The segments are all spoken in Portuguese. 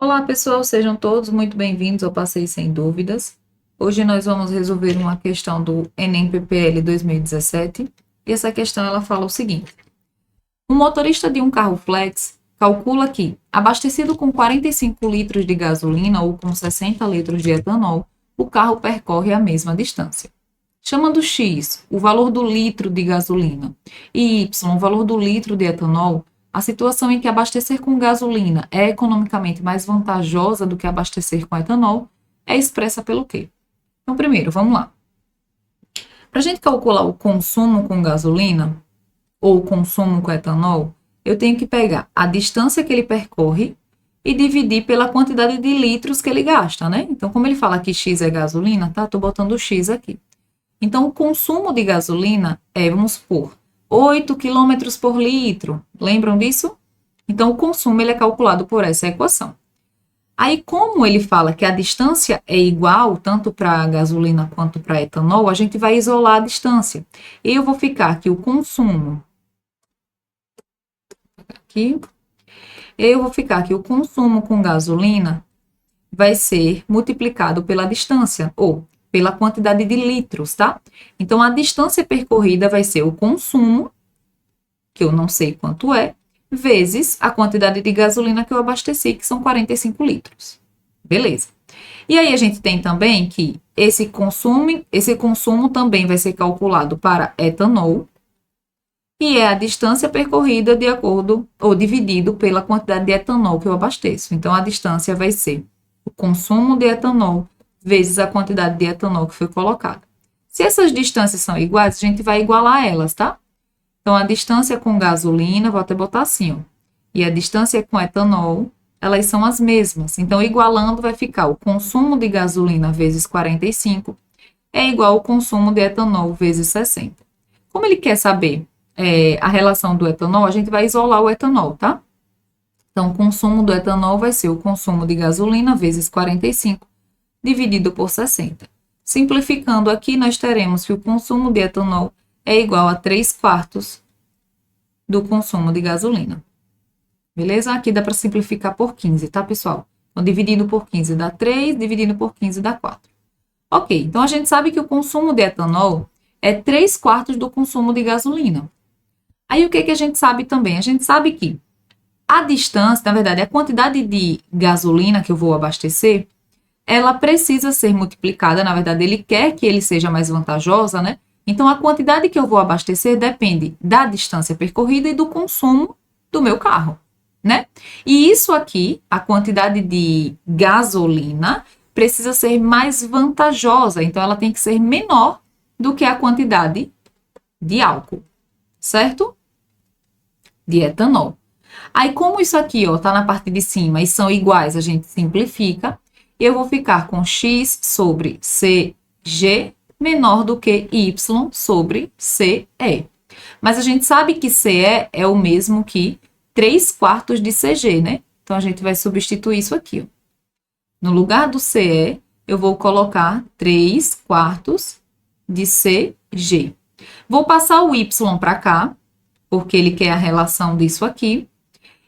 Olá, pessoal, sejam todos muito bem-vindos ao Passeio Sem Dúvidas. Hoje nós vamos resolver uma questão do Enem PPL 2017 e essa questão ela fala o seguinte: um motorista de um carro flex calcula que, abastecido com 45 litros de gasolina ou com 60 litros de etanol, o carro percorre a mesma distância. Chamando X o valor do litro de gasolina e Y o valor do litro de etanol, a situação em que abastecer com gasolina é economicamente mais vantajosa do que abastecer com etanol é expressa pelo quê? Então, primeiro, vamos lá. Para a gente calcular o consumo com gasolina ou o consumo com etanol, eu tenho que pegar a distância que ele percorre e dividir pela quantidade de litros que ele gasta, né? Então, como ele fala que X é gasolina, tá? Estou botando o X aqui. Então, o consumo de gasolina é, vamos supor, 8 km por litro. Lembram disso? Então, o consumo ele é calculado por essa equação. Aí, como ele fala que a distância é igual tanto para gasolina quanto para etanol, a gente vai isolar a distância. E eu vou ficar que o consumo... Aqui. Eu vou ficar que o consumo com gasolina vai ser multiplicado pela distância, ou pela quantidade de litros, tá? Então, a distância percorrida vai ser o consumo, que eu não sei quanto é, vezes a quantidade de gasolina que eu abasteci, que são 45 litros. Beleza. E aí, a gente tem também que esse consumo também vai ser calculado para etanol, e é a distância percorrida de acordo, ou dividido pela quantidade de etanol que eu abasteço. Então, a distância vai ser o consumo de etanol vezes a quantidade de etanol que foi colocada. Se essas distâncias são iguais, a gente vai igualar elas, tá? Então, a distância com gasolina, vou até botar assim, ó, e a distância com etanol, elas são as mesmas. Então, igualando, vai ficar o consumo de gasolina vezes 45 é igual ao consumo de etanol vezes 60. Como ele quer saber a relação do etanol, a gente vai isolar o etanol, tá? Então, o consumo do etanol vai ser o consumo de gasolina vezes 45 dividido por 60. Simplificando aqui, nós teremos que o consumo de etanol é igual a 3/4 do consumo de gasolina. Beleza? Aqui dá para simplificar por 15, tá, pessoal? Então, dividindo por 15 dá 3, dividindo por 15 dá 4. Ok, então a gente sabe que o consumo de etanol é 3/4 do consumo de gasolina. Aí, o que a gente sabe também? A gente sabe que a distância, na verdade, a quantidade de gasolina que eu vou abastecer, ela precisa ser multiplicada, na verdade, ele quer que ele seja mais vantajosa, né? Então, a quantidade que eu vou abastecer depende da distância percorrida e do consumo do meu carro, né? E isso aqui, a quantidade de gasolina, precisa ser mais vantajosa, então ela tem que ser menor do que a quantidade de álcool, certo? De etanol. Aí, como isso aqui, ó, tá na parte de cima e são iguais, a gente simplifica. Eu vou ficar com x sobre CG menor do que y sobre CE. Mas a gente sabe que CE é o mesmo que 3/4 de CG, né? Então, a gente vai substituir isso aqui, ó. No lugar do CE, eu vou colocar 3/4 de CG. Vou passar o y para cá, porque ele quer a relação disso aqui.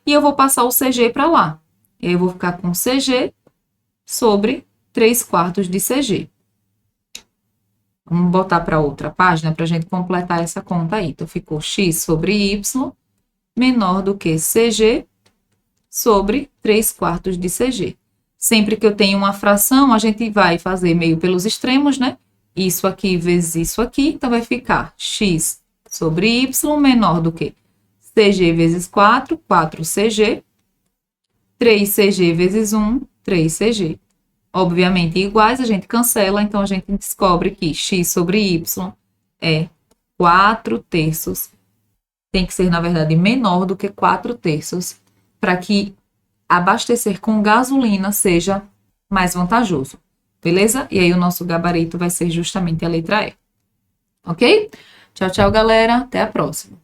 E eu vou passar o CG para lá. Eu vou ficar com CG sobre 3/4 de CG. Vamos botar para outra página para a gente completar essa conta aí. Então, ficou x sobre y menor do que CG sobre 3/4 de CG. Sempre que eu tenho uma fração, a gente vai fazer meio pelos extremos, né? Isso aqui vezes isso aqui. Então, vai ficar x sobre y menor do que CG vezes 4, 4CG. 3CG vezes 1, 3CG. Obviamente iguais, a gente cancela, então a gente descobre que x sobre y é 4/3. Tem que ser, na verdade, menor do que 4/3 para que abastecer com gasolina seja mais vantajoso. Beleza? E aí o nosso gabarito vai ser justamente a letra E. Ok? Tchau, tchau, galera. Até a próxima.